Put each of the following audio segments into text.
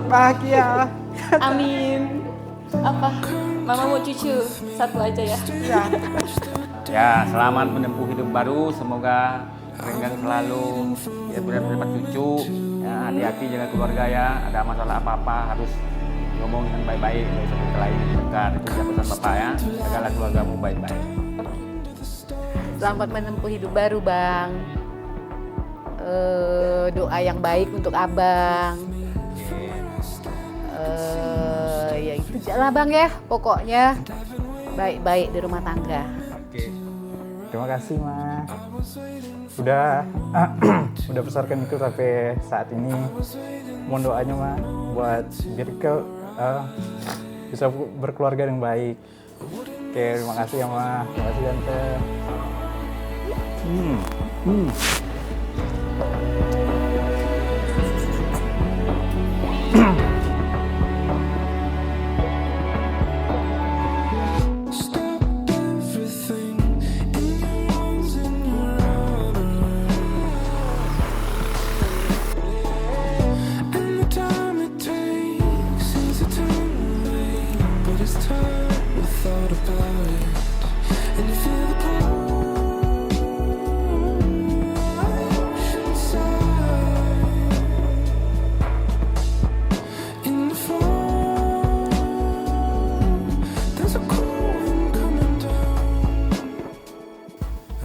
bahagia. Amin. Apa? Mama mau cucu satu aja ya. Ya. Ya, selamat menempuh hidup baru. Semoga renggang selalu. Ya, benar-benar dapat cucu. Ya, hati-hati jaga keluarga ya. Ada masalah apa-apa harus ngomong dengan baik-baik. Gak usah berkelahi dekat. Itu dia pesan bapak ya. Jagalah keluargamu baik-baik. Selamat menempuh hidup baru, Bang. Doa yang baik untuk Abang. Ya itu aja Bang ya, pokoknya baik-baik di rumah tangga. Oke. Terima kasih, Ma. Udah udah besarkan itu sampai saat ini. Mohon doanya, Ma, buat biar bisa berkeluarga yang baik. Oke, terima kasih ya, Ma. Terima kasih, Tante.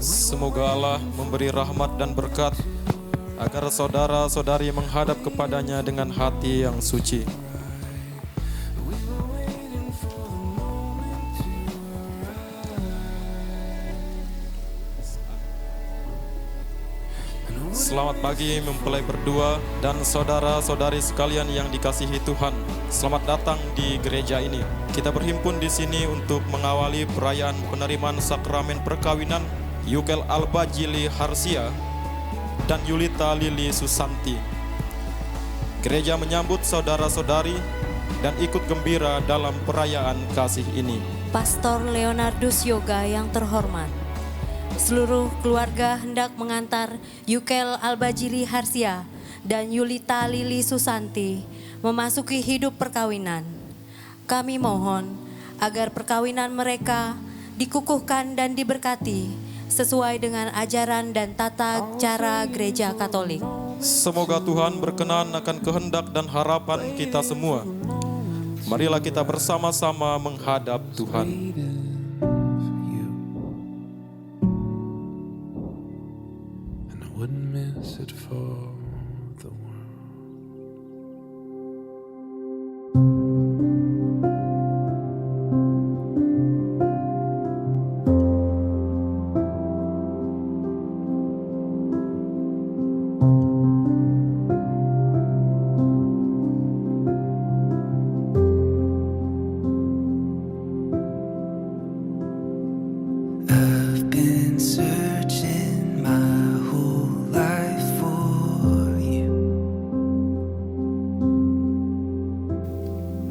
Semoga Allah memberi rahmat dan berkat agar saudara-saudari menghadap kepadanya dengan hati yang suci. Selamat pagi mempelai berdua dan saudara-saudari sekalian yang dikasihi Tuhan. Selamat datang di gereja ini. Kita berhimpun di sini untuk mengawali perayaan penerimaan sakramen perkawinan Yukel Albajili Harsia dan Yulita Lili Susanti. Gereja menyambut saudara-saudari dan ikut gembira dalam perayaan kasih ini. Pastor Leonardus Yoga yang terhormat, seluruh keluarga hendak mengantar Yukel Albajili Harsia dan Yulita Lili Susanti memasuki hidup perkawinan. Kami mohon agar perkawinan mereka dikukuhkan dan diberkati sesuai dengan ajaran dan tata cara Gereja Katolik. Semoga Tuhan berkenan akan kehendak dan harapan kita semua. Marilah kita bersama-sama menghadap Tuhan.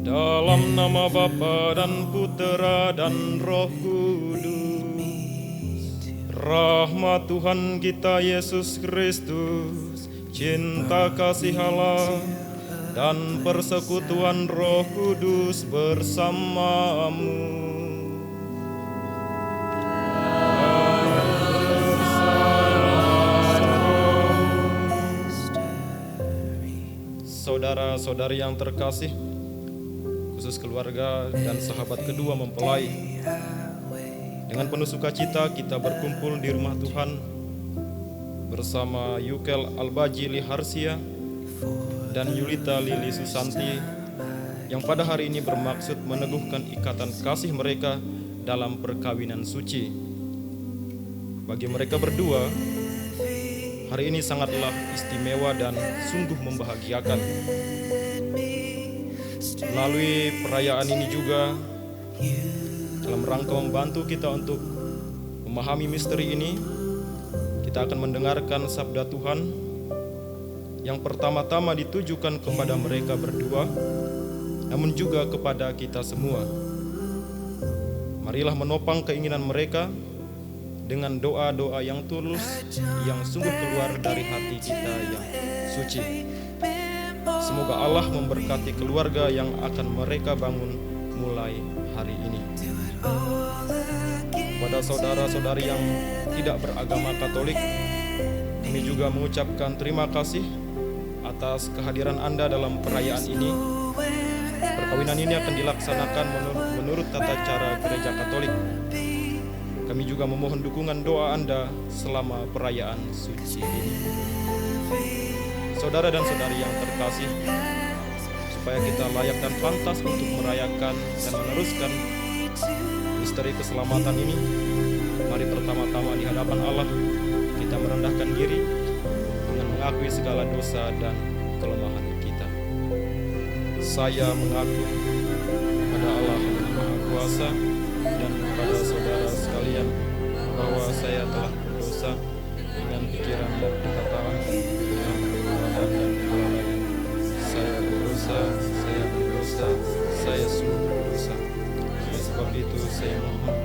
Dalam nama Bapa dan Putera dan Roh Kudus, rahmat Tuhan kita Yesus Kristus, cinta kasih Allah, dan persekutuan Roh Kudus bersamamu. Saudara-saudari yang terkasih, khusus keluarga dan sahabat kedua mempelai, dengan penuh sukacita kita berkumpul di rumah Tuhan bersama Yukel Albajili Harsia dan Yulita Lili Susanti yang pada hari ini bermaksud meneguhkan ikatan kasih mereka dalam perkawinan suci. Bagi mereka berdua, hari ini sangatlah istimewa dan sungguh membahagiakan. Melalui perayaan ini juga, dalam rangka membantu kita untuk memahami misteri ini, kita akan mendengarkan sabda Tuhan yang pertama-tama ditujukan kepada mereka berdua, namun juga kepada kita semua. Marilah menopang keinginan mereka dengan doa-doa yang tulus, yang sungguh keluar dari hati kita yang suci. Semoga Allah memberkati keluarga yang akan mereka bangun mulai hari ini. Kepada saudara-saudari yang tidak beragama Katolik, kami juga mengucapkan terima kasih atas kehadiran Anda dalam perayaan ini. Perkawinan ini akan dilaksanakan menurut tata cara Gereja Katolik. Kami juga memohon dukungan doa Anda selama perayaan suci ini. Saudara dan saudari yang terkasih, supaya kita layak dan pantas untuk merayakan dan meneruskan misteri keselamatan ini, mari pertama-tama di hadapan Allah kita merendahkan diri dengan mengakui segala dosa dan kelemahan kita. Saya mengaku kepada Allah yang Maha Kuasa dan kepada saudara sekalian bahwa saya telah berdosa dengan pikiran dan perkataan, dengan perbuatan dan kelalaian. Saya berdosa, saya sungguh berdosa. Oleh sebab itu saya mohon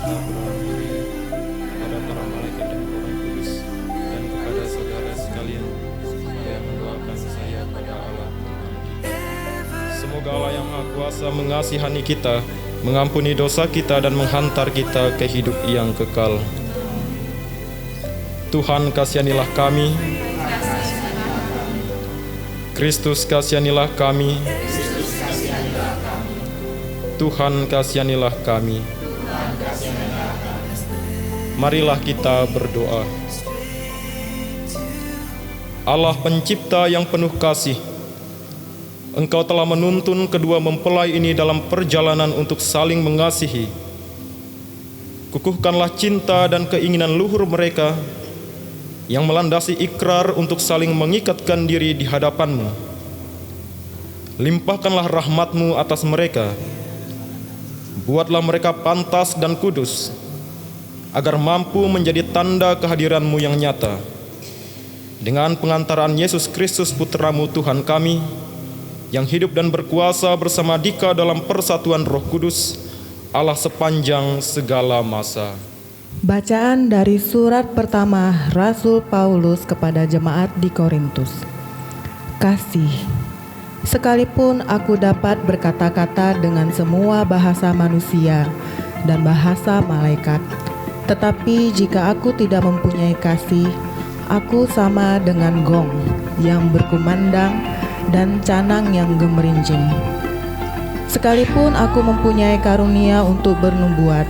ampun diri kepada para malaikat dan orang kudus dan kepada saudara sekalian supaya mendoakan saya pada Allah Tuhan kita. Semoga Allah yang Maha Kuasa mengasihani kita, mengampuni dosa kita dan menghantar kita ke hidup yang kekal. Tuhan kasihanilah kami. Kristus kasihanilah kami. Tuhan kasihanilah kami. Marilah kita berdoa. Allah pencipta yang penuh kasih, Engkau telah menuntun kedua mempelai ini dalam perjalanan untuk saling mengasihi. Kukuhkanlah cinta dan keinginan luhur mereka yang melandasi ikrar untuk saling mengikatkan diri di hadapan-Mu. Limpahkanlah rahmat-Mu atas mereka. Buatlah mereka pantas dan kudus, agar mampu menjadi tanda kehadiran-Mu yang nyata. Dengan pengantaran Yesus Kristus Putra-Mu Tuhan kami, yang hidup dan berkuasa bersama Dika dalam persatuan Roh Kudus, Allah sepanjang segala masa. Bacaan dari surat pertama Rasul Paulus kepada jemaat di Korintus. Kasih, sekalipun aku dapat berkata-kata dengan semua bahasa manusia dan bahasa malaikat, tetapi jika aku tidak mempunyai kasih, aku sama dengan gong yang berkumandang dan canang yang gemerincing. Sekalipun aku mempunyai karunia untuk bernubuat,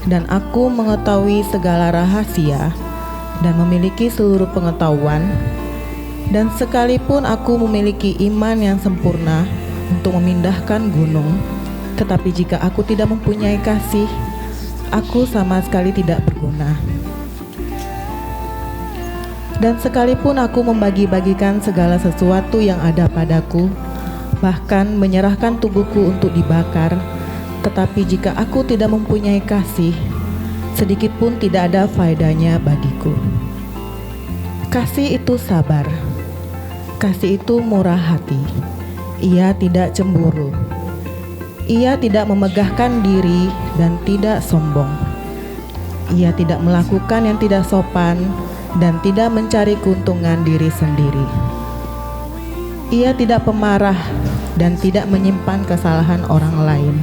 dan aku mengetahui segala rahasia, dan memiliki seluruh pengetahuan, dan sekalipun aku memiliki iman yang sempurna untuk memindahkan gunung, tetapi jika aku tidak mempunyai kasih, aku sama sekali tidak berguna. Dan sekalipun aku membagi-bagikan segala sesuatu yang ada padaku, bahkan menyerahkan tubuhku untuk dibakar, tetapi jika aku tidak mempunyai kasih, sedikit pun tidak ada faedahnya bagiku. Kasih itu sabar, kasih itu murah hati, ia tidak cemburu, ia tidak memegahkan diri dan tidak sombong, ia tidak melakukan yang tidak sopan dan tidak mencari keuntungan diri sendiri. Ia tidak pemarah dan tidak menyimpan kesalahan orang lain.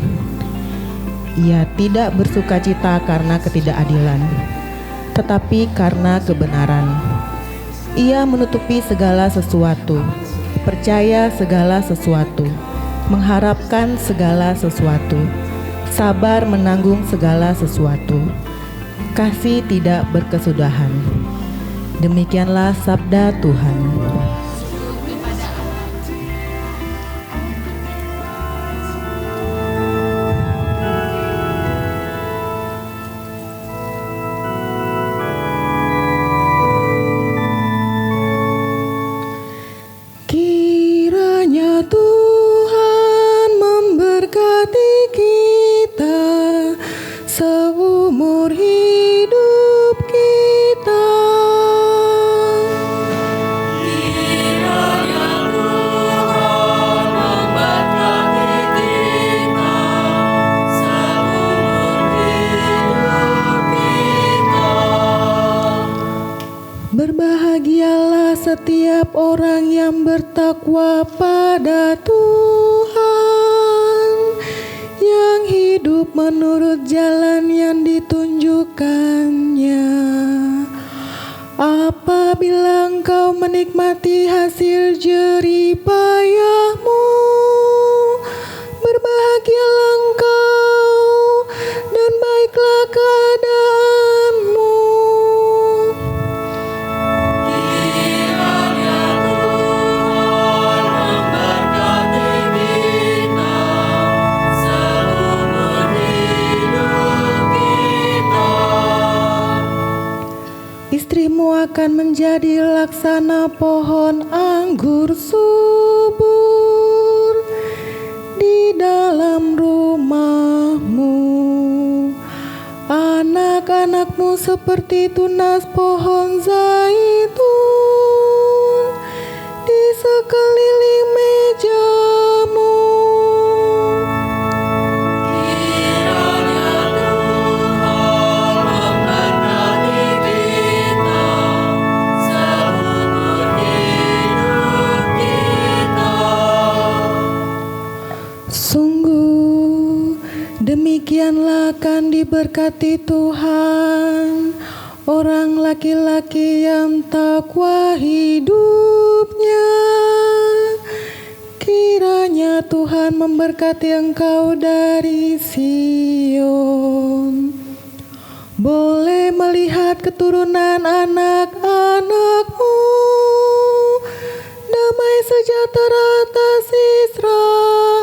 Ia tidak bersukacita karena ketidakadilan, tetapi karena kebenaran. Ia menutupi segala sesuatu, percaya segala sesuatu, mengharapkan segala sesuatu, sabar menanggung segala sesuatu, kasih tidak berkesudahan. Demikianlah sabda Tuhan. Kiranya Tuhan memberkati kita seumur hidup kita. setiap orang yang bertakwa pada Tuhan, yang hidup menurut jalan yang ditunjukkannya. Apabila engkau menikmati hasil jerih payahmu, berbahagialah engkau dan baiklah keadaanmu. Istrimu akan menjadi laksana pohon anggur subur di dalam rumahmu. Anak-anakmu seperti tunas pohon zaitun di sekeliling mejamu. Sungguh demikianlah akan diberkati Tuhan orang laki-laki yang takwa hidupnya. Kiranya Tuhan memberkati engkau dari Sion, boleh melihat keturunan anak-anakmu, damai sejahtera atas Israel.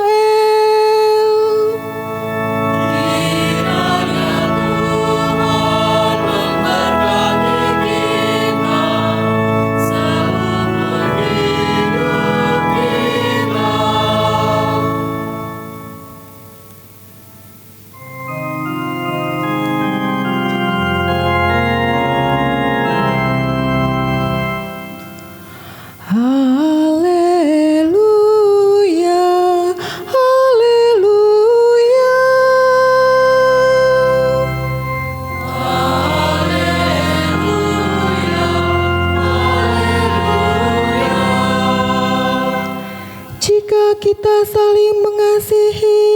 Kita saling mengasihi,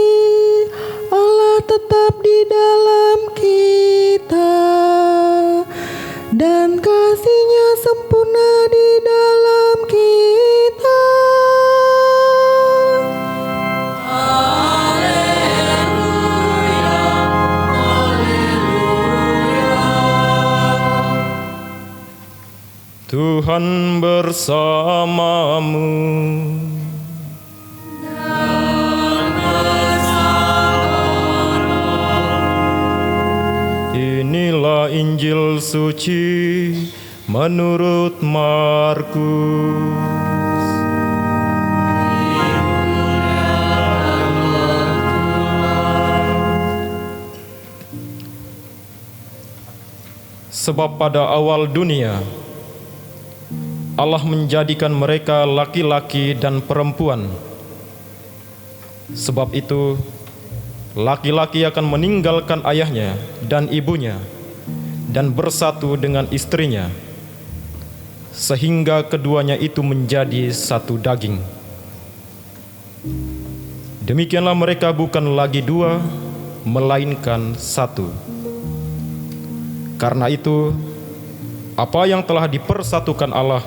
Allah tetap di dalam kita, dan kasih-Nya sempurna di dalam kita. Haleluya, haleluya. Tuhan bersamamu. Inilah Injil suci menurut Markus. Sebab pada awal dunia Allah menjadikan mereka laki-laki dan perempuan. Sebab itu laki-laki akan meninggalkan ayahnya dan ibunya dan bersatu dengan istrinya, sehingga keduanya itu menjadi satu daging. Demikianlah mereka bukan lagi dua, melainkan satu. Karena itu, apa yang telah dipersatukan Allah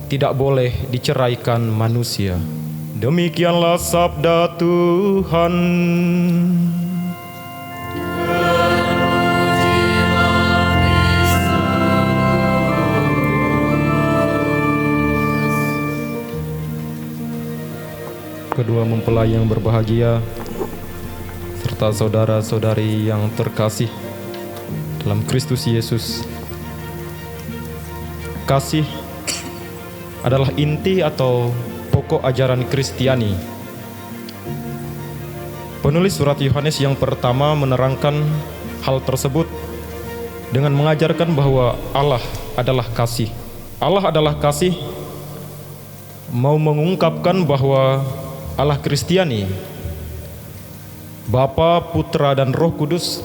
tidak boleh diceraikan manusia. Demikianlah sabda Tuhan. Kedua mempelai yang berbahagia, serta saudara-saudari yang terkasih dalam Kristus Yesus. Kasih adalah inti atau pokok ajaran Kristiani. Penulis surat Yohanes yang pertama menerangkan hal tersebut dengan mengajarkan bahwa Allah adalah kasih. Allah adalah kasih, mau mengungkapkan bahwa Allah Kristiani, Bapa, Putra, dan Roh Kudus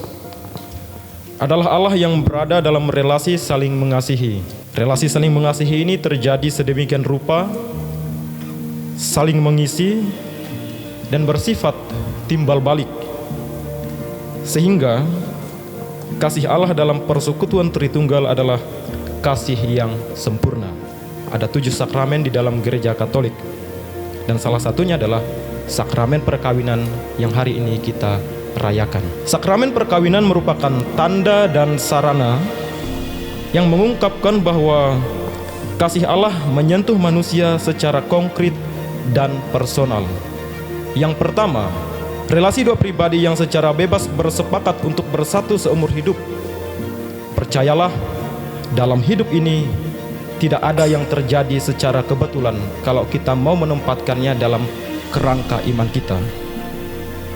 adalah Allah yang berada dalam relasi saling mengasihi. Relasi saling mengasihi ini terjadi sedemikian rupa, saling mengisi dan bersifat timbal balik, sehingga kasih Allah dalam persekutuan Tritunggal adalah kasih yang sempurna. Ada 7 sakramen di dalam gereja Katolik, dan salah satunya adalah sakramen perkawinan yang hari ini kita rayakan. Sakramen perkawinan merupakan tanda dan sarana yang mengungkapkan bahwa kasih Allah menyentuh manusia secara konkret dan personal. Yang pertama, relasi dua pribadi yang secara bebas bersepakat untuk bersatu seumur hidup. Percayalah, dalam hidup ini tidak ada yang terjadi secara kebetulan kalau kita mau menempatkannya dalam kerangka iman kita.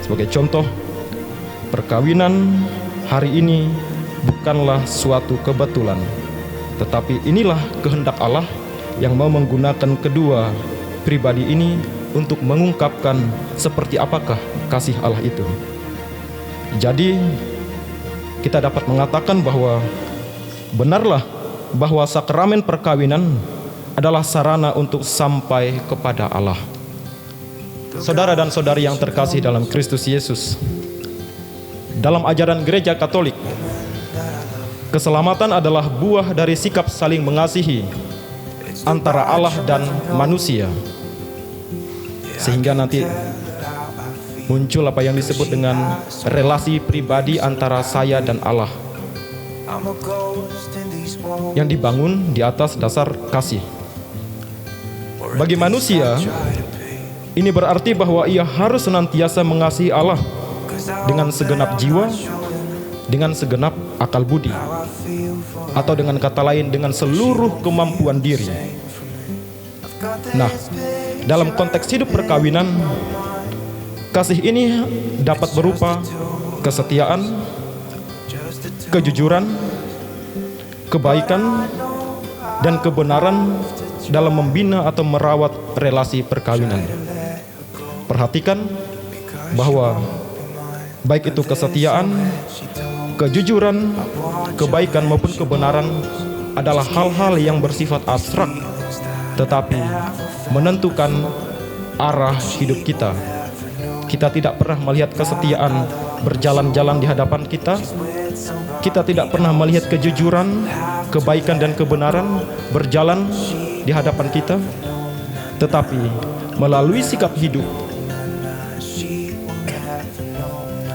Sebagai contoh, perkawinan hari ini bukanlah suatu kebetulan, tetapi inilah kehendak Allah yang mau menggunakan kedua pribadi ini untuk mengungkapkan seperti apakah kasih Allah itu. Jadi kita dapat mengatakan bahwa benarlah bahwa sakramen perkawinan adalah sarana untuk sampai kepada Allah. Saudara dan saudari yang terkasih dalam Kristus Yesus, dalam ajaran gereja Katolik, keselamatan adalah buah dari sikap saling mengasihi antara Allah dan manusia, sehingga nanti muncul apa yang disebut dengan relasi pribadi antara saya dan Allah, yang dibangun di atas dasar kasih. Bagi manusia, ini berarti bahwa ia harus senantiasa mengasihi Allah dengan segenap jiwa, dengan segenap akal budi, atau dengan kata lain, dengan seluruh kemampuan diri. Nah, dalam konteks hidup perkawinan, kasih ini dapat berupa kesetiaan, kejujuran, kebaikan, dan kebenaran dalam membina atau merawat relasi perkawinan. Perhatikan bahwa baik itu kesetiaan, kejujuran, kebaikan maupun kebenaran adalah hal-hal yang bersifat abstrak, tetapi menentukan arah hidup kita. Kita tidak pernah melihat kesetiaan berjalan-jalan di hadapan kita. Kita tidak pernah melihat kejujuran, kebaikan dan kebenaran berjalan di hadapan kita. Tetapi melalui sikap hidup,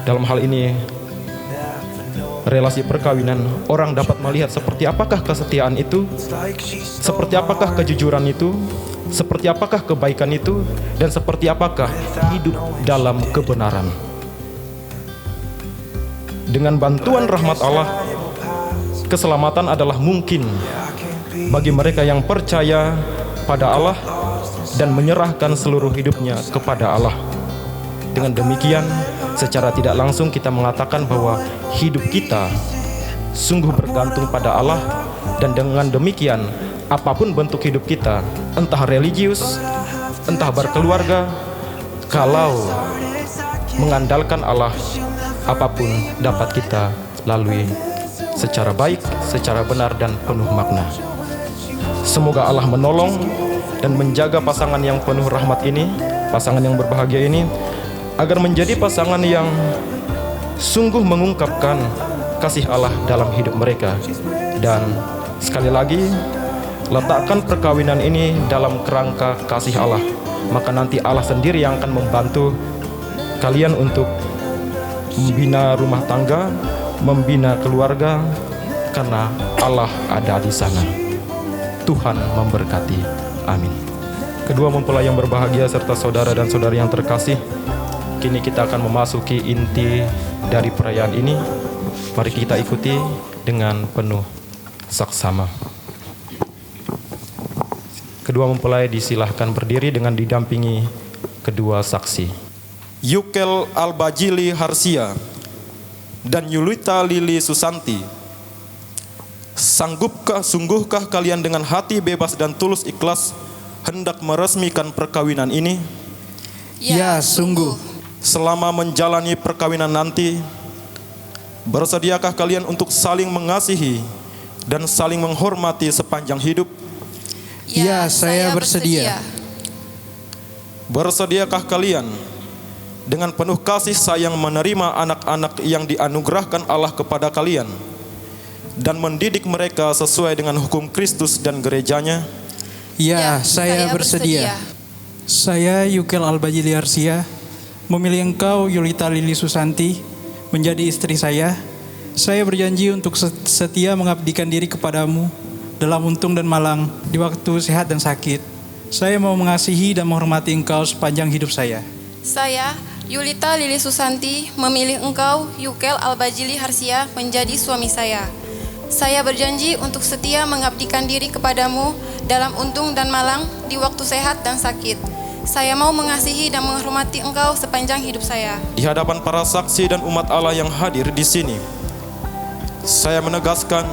dalam hal ini relasi perkawinan, orang dapat melihat seperti apakah kesetiaan itu, seperti apakah kejujuran itu, seperti apakah kebaikan itu, dan seperti apakah hidup dalam kebenaran. Dengan bantuan rahmat Allah, keselamatan adalah mungkin bagi mereka yang percaya pada Allah dan menyerahkan seluruh hidupnya kepada Allah. Dengan demikian, secara tidak langsung kita mengatakan bahwa hidup kita sungguh bergantung pada Allah, dan dengan demikian apapun bentuk hidup kita, entah religius, entah berkeluarga, kalau mengandalkan Allah, apapun dapat kita lalui secara baik, secara benar dan penuh makna. Semoga Allah menolong dan menjaga pasangan yang penuh rahmat ini, pasangan yang berbahagia ini, agar menjadi pasangan yang sungguh mengungkapkan kasih Allah dalam hidup mereka. Dan sekali lagi, letakkan perkawinan ini dalam kerangka kasih Allah, maka nanti Allah sendiri yang akan membantu kalian untuk membina rumah tangga, membina keluarga, karena Allah ada di sana. Tuhan memberkati. Amin. Kedua mempelai yang berbahagia serta saudara dan saudari yang terkasih, kini kita akan memasuki inti dari perayaan ini. Mari kita ikuti dengan penuh saksama. Kedua mempelai disilahkan berdiri dengan didampingi kedua saksi. Yukel Albajili Harsia dan Yulita Lili Susanti, sungguhkah kalian dengan hati bebas dan tulus ikhlas hendak meresmikan perkawinan ini? Ya, sungguh. Selama menjalani perkawinan nanti, bersediakah kalian untuk saling mengasihi dan saling menghormati sepanjang hidup? Ya, saya bersedia. Bersediakah kalian dengan penuh kasih sayang menerima anak-anak yang dianugerahkan Allah kepada kalian dan mendidik mereka sesuai dengan hukum Kristus dan gerejanya? Ya, saya bersedia. Saya Yukel Albajili Harsia, memilih engkau Yulita Lili Susanti menjadi istri saya. Saya berjanji untuk setia mengabdikan diri kepadamu dalam untung dan malang, di waktu sehat dan sakit. Saya mau mengasihi dan menghormati engkau sepanjang hidup saya. Saya, Yulita Lili Susanti, memilih engkau, Yukel Albajili Harsia, menjadi suami saya. Saya berjanji untuk setia mengabdikan diri kepadamu dalam untung dan malang, di waktu sehat dan sakit. Saya mau mengasihi dan menghormati engkau sepanjang hidup saya. Di hadapan para saksi dan umat Allah yang hadir di sini, saya menegaskan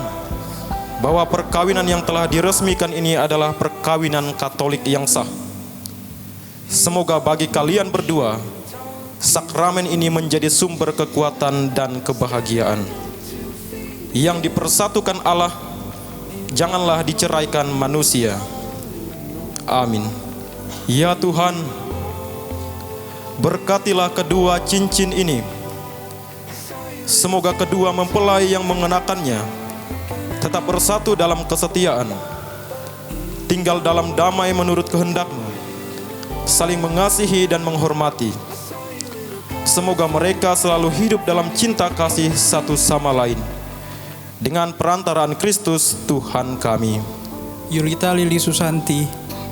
bahwa perkawinan yang telah diresmikan ini adalah perkawinan Katolik yang sah. Semoga bagi kalian berdua, sakramen ini menjadi sumber kekuatan dan kebahagiaan. Yang dipersatukan Allah, janganlah diceraikan manusia. Amin. Ya Tuhan, berkatilah kedua cincin ini. Semoga kedua mempelai yang mengenakannya tetap bersatu dalam kesetiaan, tinggal dalam damai menurut kehendak-Mu, saling mengasihi dan menghormati. Semoga mereka selalu hidup dalam cinta kasih satu sama lain, dengan perantaraan Kristus Tuhan kami. Yulita Lili Susanti,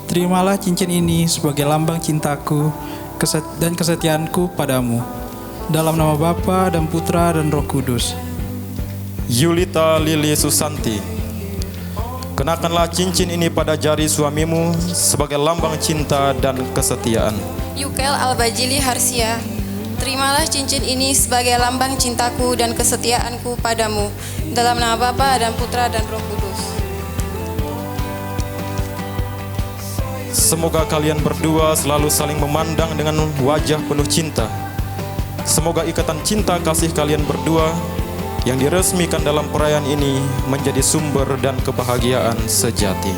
terimalah cincin ini sebagai lambang cintaku dan kesetiaanku padamu. Dalam nama Bapa dan Putra dan Roh Kudus. Yulita Lili Susanti, kenakanlah cincin ini pada jari suamimu sebagai lambang cinta dan kesetiaan. Yukel Albajili Harsia, terimalah cincin ini sebagai lambang cintaku dan kesetiaanku padamu. Dalam nama Bapa dan Putra dan Roh Kudus. Semoga kalian berdua selalu saling memandang dengan wajah penuh cinta. Semoga ikatan cinta kasih kalian berdua yang diresmikan dalam perayaan ini menjadi sumber dan kebahagiaan sejati.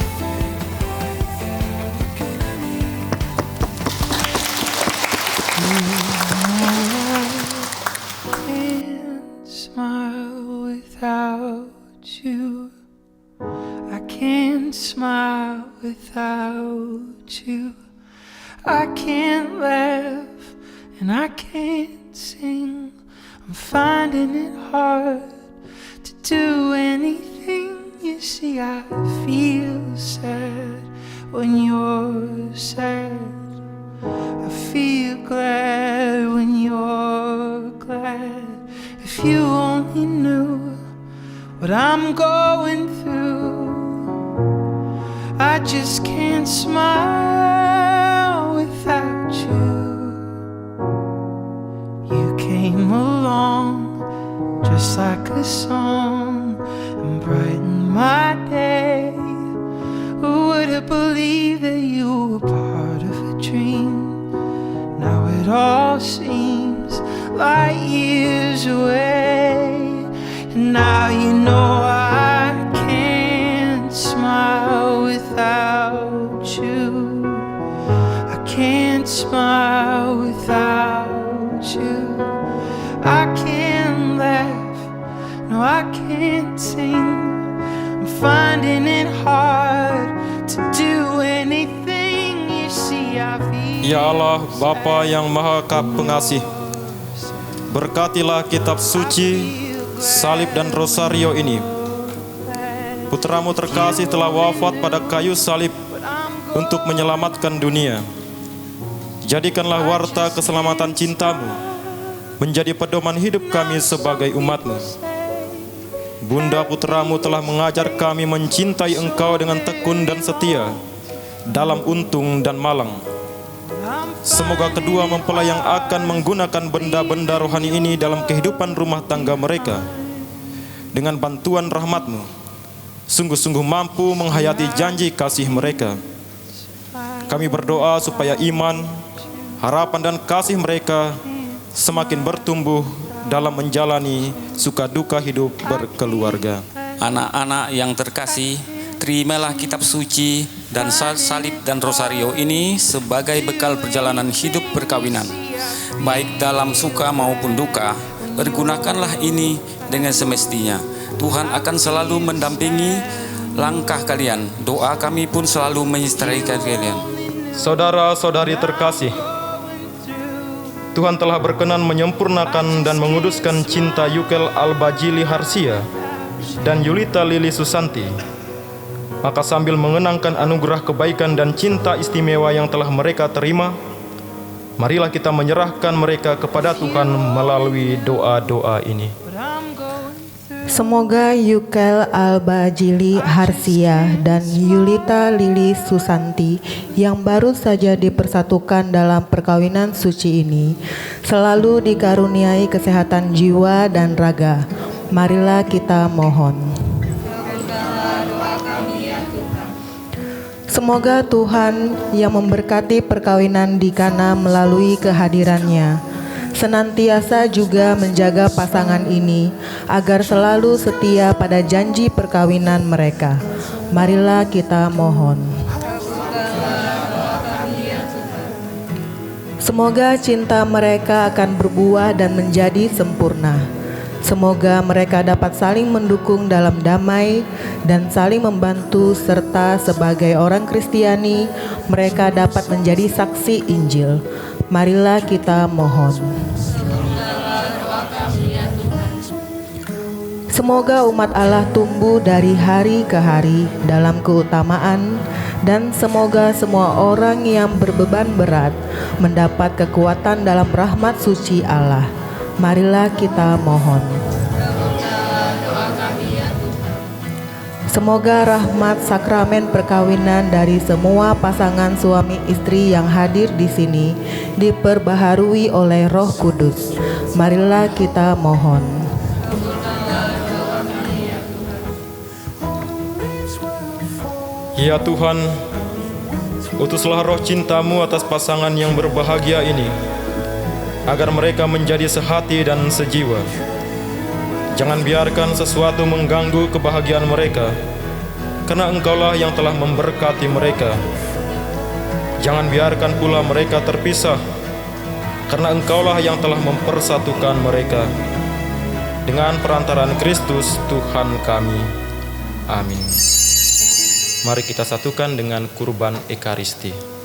I can't laugh and I can't sing. I'm finding it hard to do anything. You see, I feel sad when you're sad. I feel glad when you're glad. If you only knew what I'm going through, I just can't smile without you. You came along just like a song and brightened my day. Who would have believed that you were part of a dream? Now it all seems like years away, and now you know I can't smile without you. I can't smile without you. I can't laugh, no I can't sing. I'm finding it hard to do anything. You see, I feel. Ya Allah, Bapa yang Maha Pengasih, berkatilah kitab suci, salib dan rosario ini. Putramu terkasih telah wafat pada kayu salib untuk menyelamatkan dunia. Jadikanlah warta keselamatan cintamu menjadi pedoman hidup kami sebagai umatmu. Bunda putramu telah mengajar kami mencintai engkau dengan tekun dan setia dalam untung dan malang. Semoga kedua mempelai yang akan menggunakan benda-benda rohani ini dalam kehidupan rumah tangga mereka, dengan bantuan rahmatmu, sungguh-sungguh mampu menghayati janji kasih mereka. Kami berdoa supaya iman, harapan dan kasih mereka semakin bertumbuh dalam menjalani suka duka hidup berkeluarga. Anak-anak yang terkasih, terimalah kitab suci dan salib dan rosario ini sebagai bekal perjalanan hidup perkawinan. Baik dalam suka maupun duka, pergunakanlah ini dengan semestinya. Tuhan akan selalu mendampingi langkah kalian. Doa kami pun selalu menyertai kalian. Saudara-saudari terkasih, Tuhan telah berkenan menyempurnakan dan menguduskan cinta Yukel Albajili Harsia dan Yulita Lili Susanti. Maka sambil mengenangkan anugerah kebaikan dan cinta istimewa yang telah mereka terima, marilah kita menyerahkan mereka kepada Tuhan melalui doa-doa ini. Semoga Yukel Albajili Harsia dan Yulita Lili Susanti yang baru saja dipersatukan dalam perkawinan suci ini selalu dikaruniai kesehatan jiwa dan raga. Marilah kita mohon. Semoga Tuhan yang memberkati perkawinan di Kana melalui kehadirannya senantiasa juga menjaga pasangan ini agar selalu setia pada janji perkawinan mereka. Marilah kita mohon. Semoga cinta mereka akan berbuah dan menjadi sempurna. Semoga mereka dapat saling mendukung dalam damai dan saling membantu, serta sebagai orang Kristiani mereka dapat menjadi saksi Injil. Marilah kita mohon. Semoga umat Allah tumbuh dari hari ke hari dalam keutamaan, dan semoga semua orang yang berbeban berat mendapat kekuatan dalam rahmat suci Allah. Marilah kita mohon. Semoga rahmat sakramen perkawinan dari semua pasangan suami istri yang hadir di sini diperbaharui oleh Roh Kudus. Marilah kita mohon. Ya Tuhan, utuslah roh cinta-Mu atas pasangan yang berbahagia ini, agar mereka menjadi sehati dan sejiwa. Jangan biarkan sesuatu mengganggu kebahagiaan mereka, karena Engkaulah yang telah memberkati mereka. Jangan biarkan pula mereka terpisah, karena Engkaulah yang telah mempersatukan mereka. Dengan perantaraan Kristus Tuhan kami. Amin. Mari kita satukan dengan kurban Ekaristi.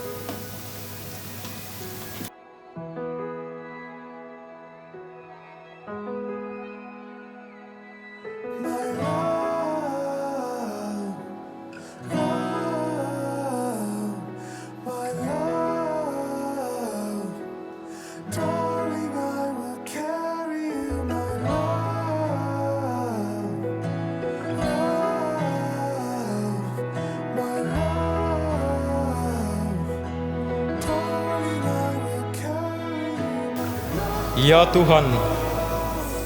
Ya Tuhan,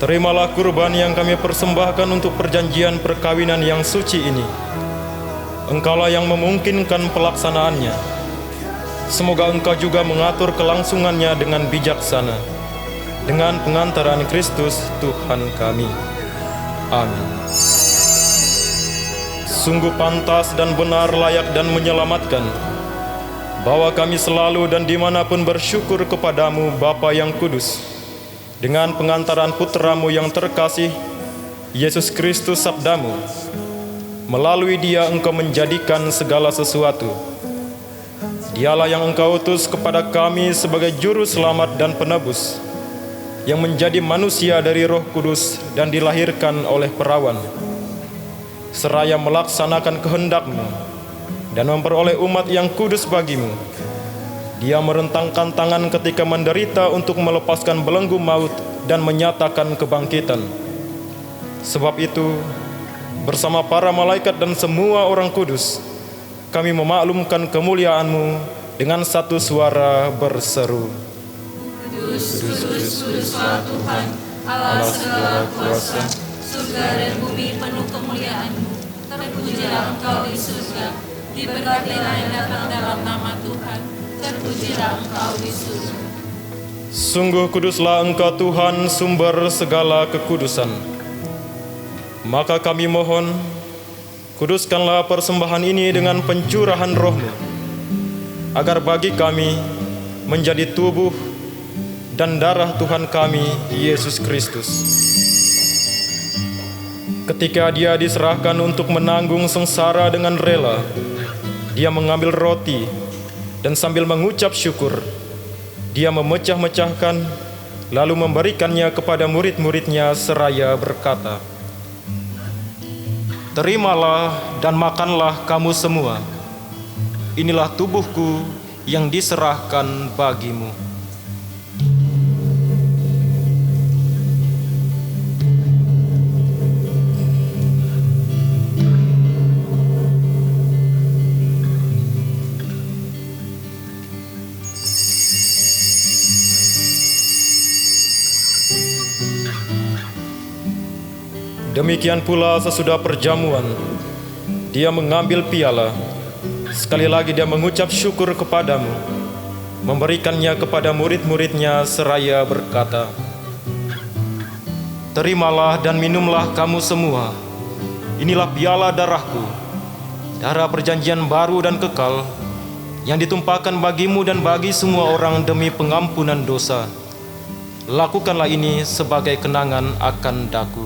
terimalah kurban yang kami persembahkan untuk perjanjian perkawinan yang suci ini. Engkaulah yang memungkinkan pelaksanaannya. Semoga Engkau juga mengatur kelangsungannya dengan bijaksana. Dengan pengantaran Kristus Tuhan kami. Amin. Sungguh pantas dan benar, layak dan menyelamatkan, bahwa kami selalu dan dimanapun bersyukur kepadamu, Bapa yang kudus, dengan pengantaran Putra-Mu yang terkasih, Yesus Kristus Sabda-Mu. Melalui Dia Engkau menjadikan segala sesuatu. Dialah yang Engkau utus kepada kami sebagai juru selamat dan penebus, yang menjadi manusia dari Roh Kudus dan dilahirkan oleh perawan, seraya melaksanakan kehendak-Mu dan memperoleh umat yang kudus bagi-Mu. Dia merentangkan tangan ketika menderita untuk melepaskan belenggu maut dan menyatakan kebangkitan. Sebab itu, bersama para malaikat dan semua orang kudus, kami memaklumkan kemuliaan-Mu dengan satu suara berseru, Kudus, kudus, kuduslah Tuhan, Allah segala kuasa, surga dan bumi penuh kemuliaan-Mu. Terpujilah Engkau di surga, diberkatilah yang datang dalam nama Tuhan. Terpujilah Engkau di surga. Sungguh kuduslah Engkau Tuhan, sumber segala kekudusan. Maka kami mohon, kuduskanlah persembahan ini dengan pencurahan roh-Mu, agar bagi kami menjadi tubuh dan darah Tuhan kami, Yesus Kristus. Ketika Dia diserahkan untuk menanggung sengsara dengan rela, Dia mengambil roti dan sambil mengucap syukur, Dia memecah-mecahkan, lalu memberikannya kepada murid-muridnya seraya berkata, "Terimalah dan makanlah kamu semua. Inilah tubuhku yang diserahkan bagimu." Demikian pula sesudah perjamuan, Dia mengambil piala. Sekali lagi Dia mengucap syukur kepadamu, memberikannya kepada murid-muridnya seraya berkata, "Terimalah dan minumlah kamu semua. Inilah piala darahku, darah perjanjian baru dan kekal, yang ditumpahkan bagimu dan bagi semua orang demi pengampunan dosa. Lakukanlah ini sebagai kenangan akan daku."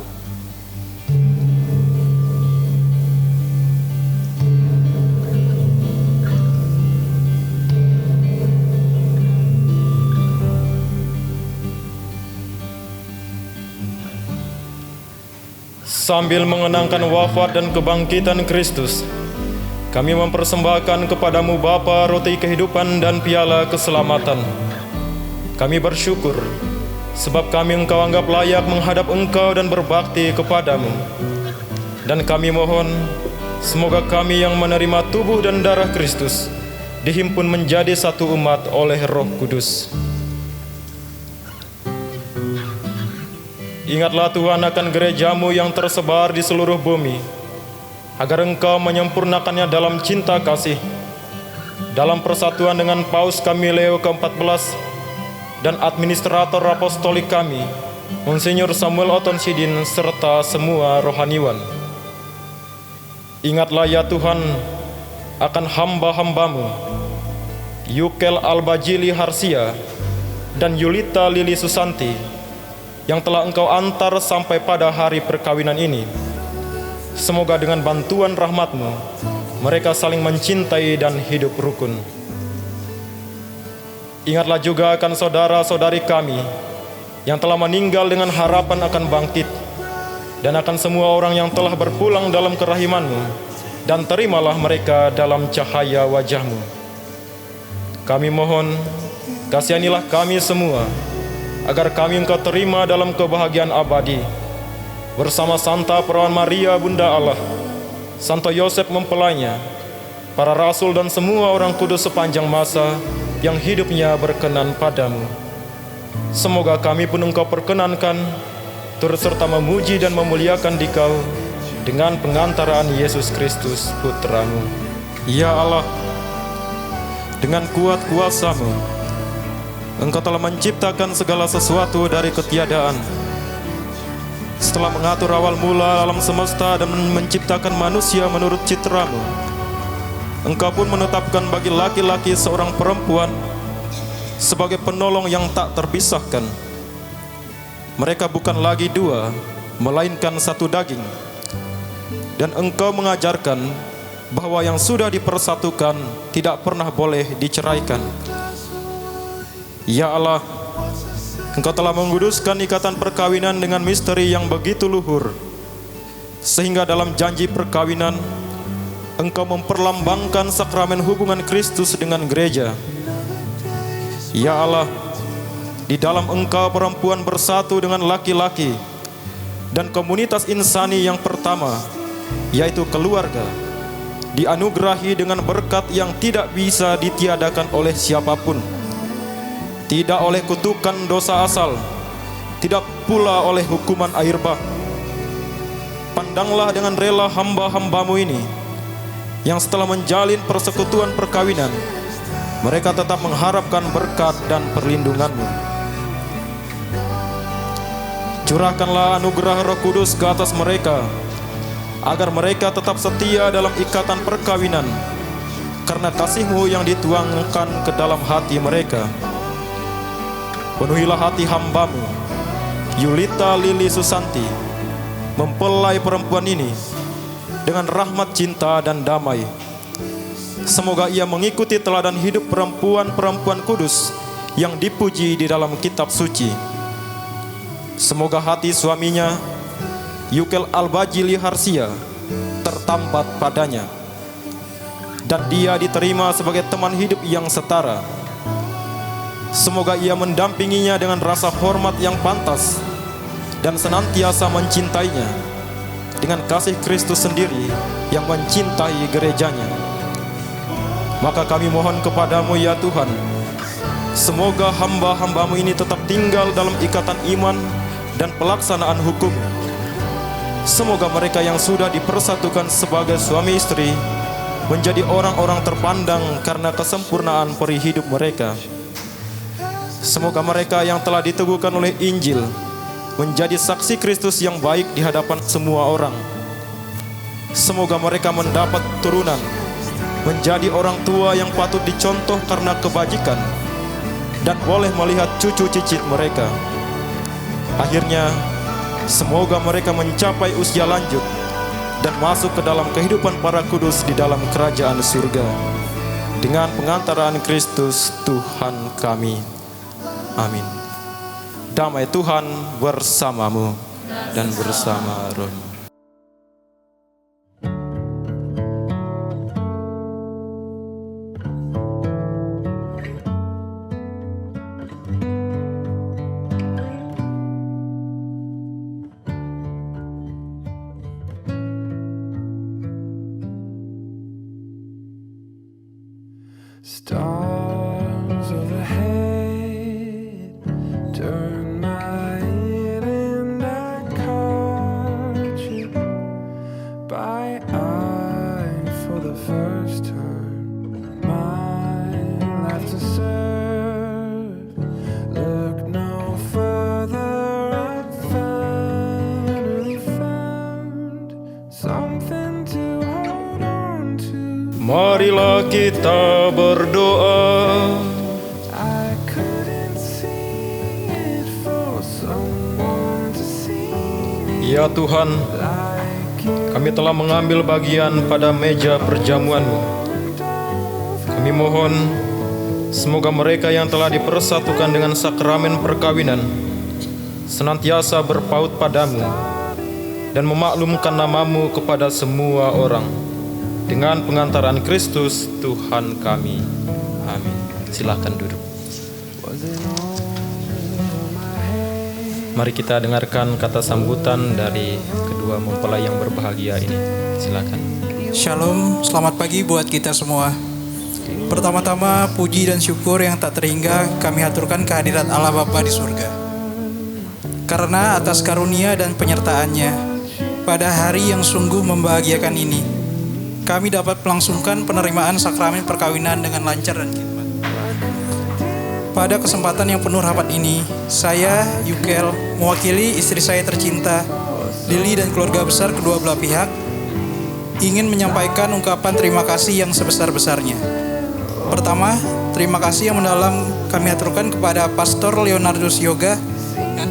Sambil mengenangkan wafat dan kebangkitan Kristus, kami mempersembahkan kepadamu Bapa roti kehidupan dan piala keselamatan. Kami bersyukur, sebab kami Engkau anggap layak menghadap Engkau dan berbakti kepadamu. Dan kami mohon, semoga kami yang menerima tubuh dan darah Kristus dihimpun menjadi satu umat oleh Roh Kudus. Ingatlah Tuhan akan gerejamu yang tersebar di seluruh bumi, agar Engkau menyempurnakannya dalam cinta kasih, dalam persatuan dengan Paus kami Leo ke-14 dan administrator apostolik kami, Monsinyur Samuel Oton Sidin, serta semua rohaniwan. Ingatlah ya Tuhan akan hamba-hambamu, Yukel Albajili Harsia dan Yulita Lili Susanti, yang telah Engkau antar sampai pada hari perkawinan ini. Semoga dengan bantuan rahmat-Mu, mereka saling mencintai dan hidup rukun. Ingatlah juga akan saudara-saudari kami yang telah meninggal dengan harapan akan bangkit, dan akan semua orang yang telah berpulang dalam kerahiman-Mu, dan terimalah mereka dalam cahaya wajah-Mu. Kami mohon, kasihanilah kami semua, agar kami Engkau terima dalam kebahagiaan abadi, bersama Santa Perawan Maria Bunda Allah, Santo Yosef mempelainya, para rasul dan semua orang kudus sepanjang masa yang hidupnya berkenan padamu. Semoga kami pun Engkau perkenankan, turut serta memuji dan memuliakan Dikau dengan pengantaraan Yesus Kristus Putra-Mu. Ya Allah, dengan kuat kuasa-Mu, Engkau telah menciptakan segala sesuatu dari ketiadaan. Setelah mengatur awal mula alam semesta dan menciptakan manusia menurut citra-Mu, Engkau pun menetapkan bagi laki-laki seorang perempuan sebagai penolong yang tak terpisahkan. Mereka bukan lagi dua, melainkan satu daging. Dan Engkau mengajarkan bahwa yang sudah dipersatukan tidak pernah boleh diceraikan. Ya Allah, Engkau telah menguduskan ikatan perkawinan dengan misteri yang begitu luhur, sehingga dalam janji perkawinan Engkau memperlambangkan sakramen hubungan Kristus dengan gereja. Ya Allah, di dalam Engkau perempuan bersatu dengan laki-laki, dan komunitas insani yang pertama, yaitu keluarga, dianugerahi dengan berkat yang tidak bisa ditiadakan oleh siapapun. Tidak oleh kutukan dosa asal, tidak pula oleh hukuman air bah. Pandanglah dengan rela hamba-hambamu ini, yang setelah menjalin persekutuan perkawinan, mereka tetap mengharapkan berkat dan perlindungan-Mu. Curahkanlah anugerah Roh Kudus ke atas mereka, agar mereka tetap setia dalam ikatan perkawinan, karena kasih-Mu yang dituangkan ke dalam hati mereka. Penuhilah hati hamba-Mu, Yulita Lili Susanti, mempelai perempuan ini, dengan rahmat cinta dan damai. Semoga ia mengikuti teladan hidup perempuan-perempuan kudus yang dipuji di dalam kitab suci. Semoga hati suaminya, Yukel Albajili Harsia, tertambat padanya, dan dia diterima sebagai teman hidup yang setara. Semoga ia mendampinginya dengan rasa hormat yang pantas dan senantiasa mencintainya dengan kasih Kristus sendiri yang mencintai gerejanya. Maka kami mohon kepadamu ya Tuhan, semoga hamba-hambamu ini tetap tinggal dalam ikatan iman dan pelaksanaan hukum. Semoga mereka yang sudah dipersatukan sebagai suami istri menjadi orang-orang terpandang karena kesempurnaan peri hidup mereka. Semoga mereka yang telah diteguhkan oleh Injil menjadi saksi Kristus yang baik di hadapan semua orang. Semoga mereka mendapat turunan, menjadi orang tua yang patut dicontoh karena kebajikan, dan boleh melihat cucu cicit mereka. Akhirnya, semoga mereka mencapai usia lanjut dan masuk ke dalam kehidupan para kudus di dalam kerajaan surga dengan pengantaran Kristus Tuhan kami. Amin. Damai Tuhan bersamamu dan bersama rohmu. Stars overhead turn my head and I caught you by eye for the first time. My life to serve. Look no further. I finally found something to hold on to. Marilah kita berdoa. Ya Tuhan, kami telah mengambil bagian pada meja perjamuan-Mu. Kami mohon, semoga mereka yang telah dipersatukan dengan sakramen perkawinan senantiasa berpaut padamu dan memaklumkan nama-Mu kepada semua orang dengan pengantaran Kristus Tuhan kami. Amin. Silakan duduk. Mari kita dengarkan kata sambutan dari kedua mempelai yang berbahagia ini. Silakan. Shalom, selamat pagi buat kita semua. Pertama-tama puji dan syukur yang tak terhingga kami haturkan kehadirat Allah Bapa di surga. Karena atas karunia dan penyertaannya pada hari yang sungguh membahagiakan ini, kami dapat melangsungkan penerimaan sakramen perkawinan dengan lancar dan khidmat. Pada kesempatan yang penuh rapat ini, saya, Yukel, mewakili istri saya tercinta, Lili dan keluarga besar kedua belah pihak, ingin menyampaikan ungkapan terima kasih yang sebesar-besarnya. Pertama, terima kasih yang mendalam kami aturkan kepada Pastor Leonardus Yoga yang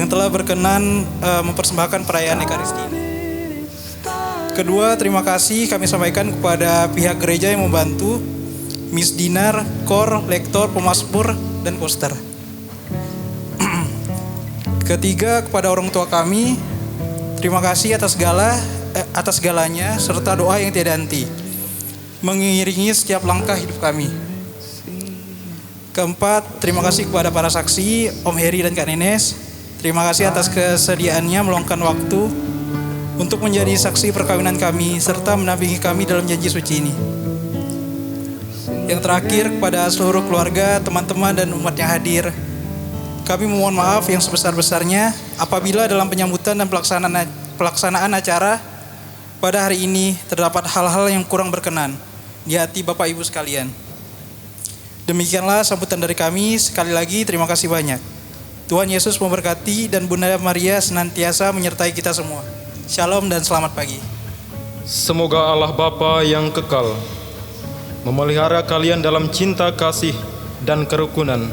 telah berkenan mempersembahkan perayaan Ekaristi ini. Kedua, terima kasih kami sampaikan kepada pihak gereja yang membantu, Miss Dinar, Kor, Lektor, Pemasmur, dan Koster. Ketiga, kepada orang tua kami, terima kasih atas segalanya serta doa yang tiada henti mengiringi setiap langkah hidup kami. Keempat, terima kasih kepada para saksi, Om Heri dan Kak Nenes. Terima kasih atas kesediaannya meluangkan waktu untuk menjadi saksi perkawinan kami serta mendampingi kami dalam janji suci ini. Yang terakhir, kepada seluruh keluarga, teman-teman, dan umat yang hadir, kami memohon maaf yang sebesar-besarnya apabila dalam penyambutan dan pelaksanaan acara pada hari ini terdapat hal-hal yang kurang berkenan di hati Bapak Ibu sekalian. Demikianlah sambutan dari kami. Sekali lagi terima kasih banyak. Tuhan Yesus memberkati dan Bunda Maria senantiasa menyertai kita semua. Shalom dan selamat pagi. Semoga Allah Bapa yang kekal memelihara kalian dalam cinta kasih dan kerukunan,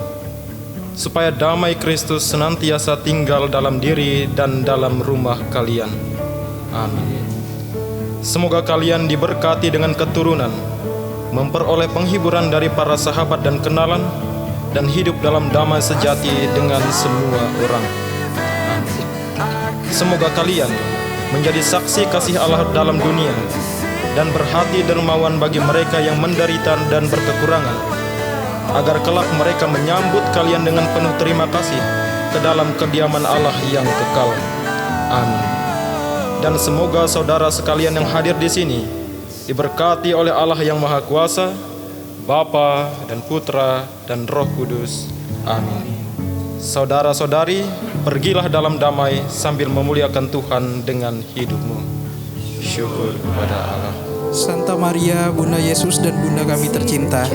supaya damai Kristus senantiasa tinggal dalam diri dan dalam rumah kalian. Amin. Semoga kalian diberkati dengan keturunan, memperoleh penghiburan dari para sahabat dan kenalan, dan hidup dalam damai sejati dengan semua orang. Amin. Semoga kalian menjadi saksi kasih Allah dalam dunia, dan berhati dermawan bagi mereka yang menderita dan berkekurangan, agar kelak mereka menyambut kalian dengan penuh terima kasih ke dalam kediaman Allah yang kekal. Amin. Dan semoga saudara sekalian yang hadir di sini diberkati oleh Allah yang Maha Kuasa, Bapa dan Putra dan Roh Kudus. Amin. Saudara-saudari, pergilah dalam damai sambil memuliakan Tuhan dengan hidupmu. Syukur kepada Allah. Santa Maria, Bunda Yesus dan Bunda kami tercinta,